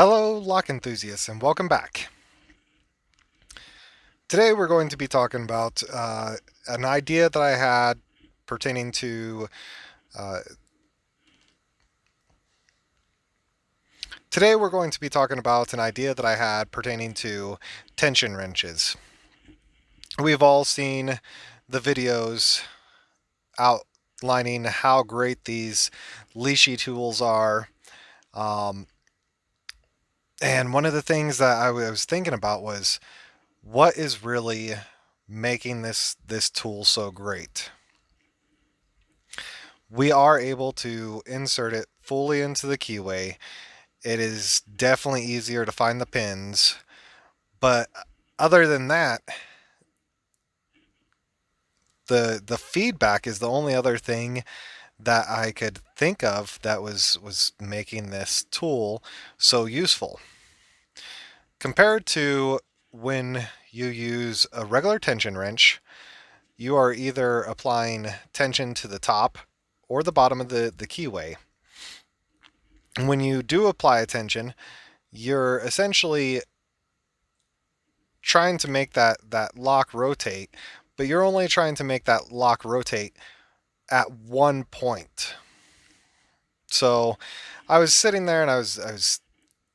Hello, lock enthusiasts, and welcome back. Today we're going to be talking about an idea that I had pertaining to. Uh, Today we're going to be talking about an idea that I had pertaining to tension wrenches. We've all seen the videos outlining how great these Lishi tools are. Um, and one of the things that I was thinking about was what is really making this tool so great. We are able to insert it fully into the keyway. It is definitely easier to find the pins, but other than that, the feedback is the only other thing that I could think of that was making this tool so useful. Compared to when you use a regular tension wrench, you are either applying tension to the top or the bottom of the keyway. And when you do apply a tension, you're essentially trying to make that lock rotate, but you're only trying to make that lock rotate at one point. So I was sitting there and I was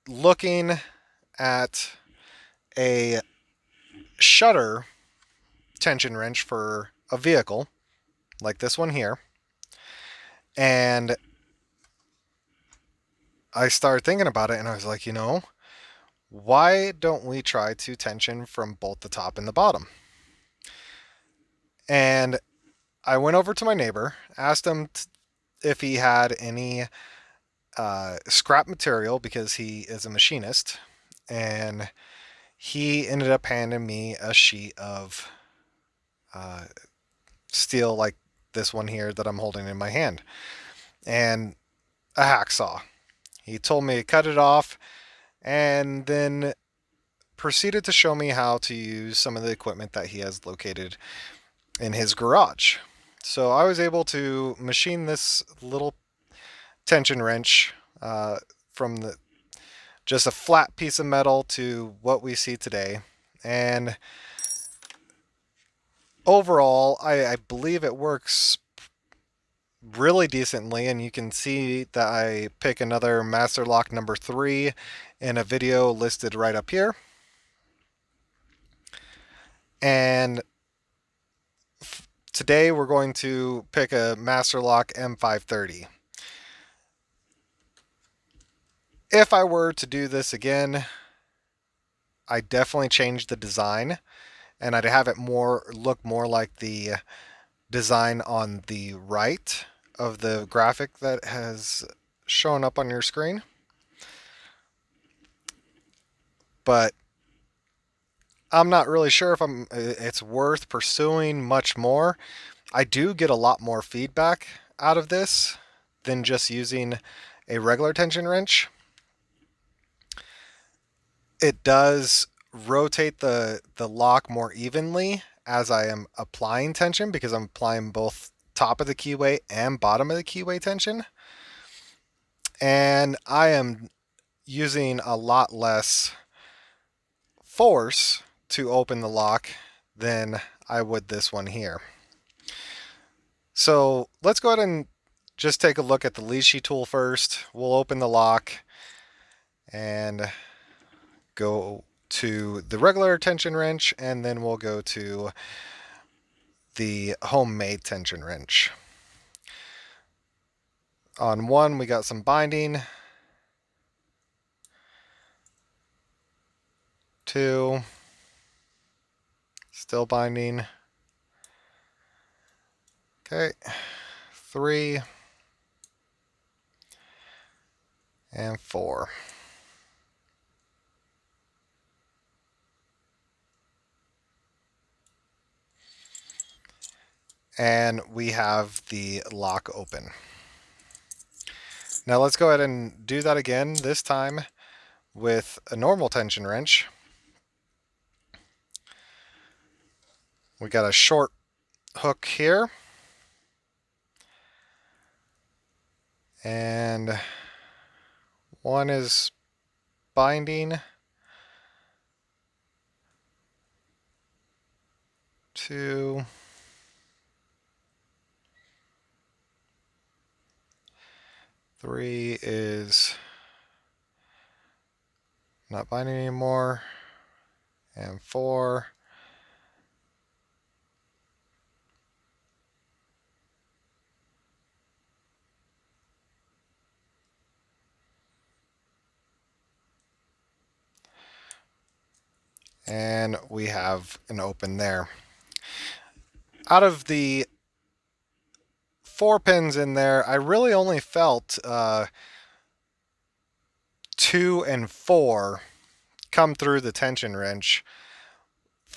looking at a shutter tension wrench for a vehicle like this one here, and I started thinking about it and I was like, why don't we try to tension from both the top and the bottom? And I went over to my neighbor, asked him if he had any scrap material because he is a machinist, and he ended up handing me a sheet of uh, steel like this one here that I'm holding in my hand, and a hacksaw. He told me to cut it off and then proceeded to show me how to use some of the equipment that he has located in his garage. So I was able to machine this little tension wrench from just a flat piece of metal to what we see today. And overall, I believe it works really decently, and you can see that I pick another master lock number 3 in a video listed right up here. And today we're going to pick a master lock M530. If I were to do this again, I definitely change the design and I'd have it look more like the design on the right of the graphic that has shown up on your screen. But I'm not really sure if it's worth pursuing much more. I do get a lot more feedback out of this than just using a regular tension wrench. It does rotate the lock more evenly as I am applying tension because I'm applying both top of the keyway and bottom of the keyway tension. And I am using a lot less force to open the lock than I would this one here. So let's go ahead and just take a look at the Lishi tool first. We'll open the lock and go to the regular tension wrench, and then we'll go to the homemade tension wrench. On one, we got some binding. Two, still binding. Okay, 3, and 4. And we have the lock open. Now let's go ahead and do that again, this time with a normal tension wrench. We got a short hook here. And one is binding. 2. 3 is not binding anymore. And 4. And we have an open there. Out of the 4 pins in there, I really only felt 2 and 4 come through the tension wrench.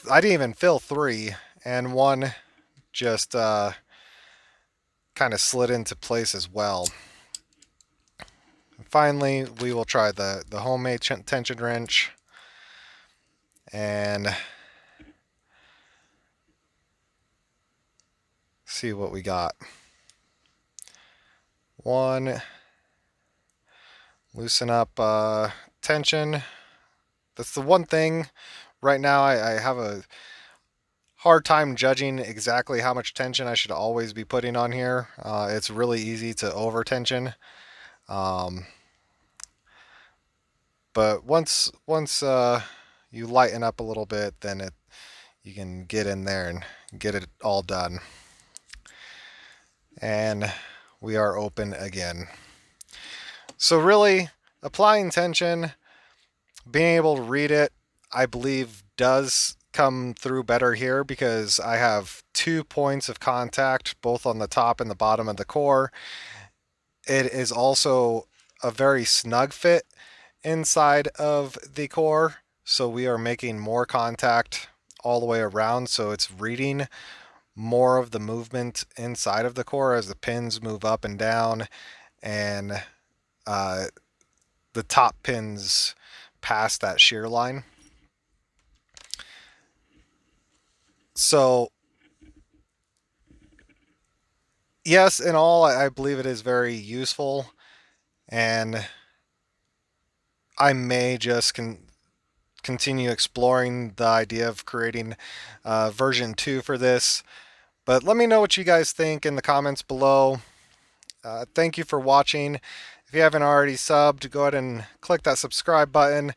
I didn't even feel 3, and 1 just kind of slid into place as well. Finally, we will try the homemade tension wrench and see what we got. 1, loosen up tension. That's the one thing right now I have a hard time judging exactly how much tension I should always be putting on here. It's really easy to over tension. But once you lighten up a little bit, then you can get in there and get it all done. And we are open again. So really, applying tension, being able to read it, I believe does come through better here because I have 2 points of contact, both on the top and the bottom of the core. It is also a very snug fit inside of the core, so we are making more contact all the way around, so it's reading more of the movement inside of the core as the pins move up and down, and the top pins past that shear line. So yes, in all, I believe it is very useful, and I may just continue exploring the idea of creating version 2 for this. But let me know what you guys think in the comments below. Thank you for watching. If you haven't already subbed, go ahead and click that subscribe button.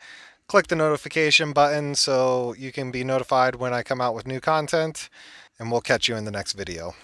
Click the notification button so you can be notified when I come out with new content. And we'll catch you in the next video.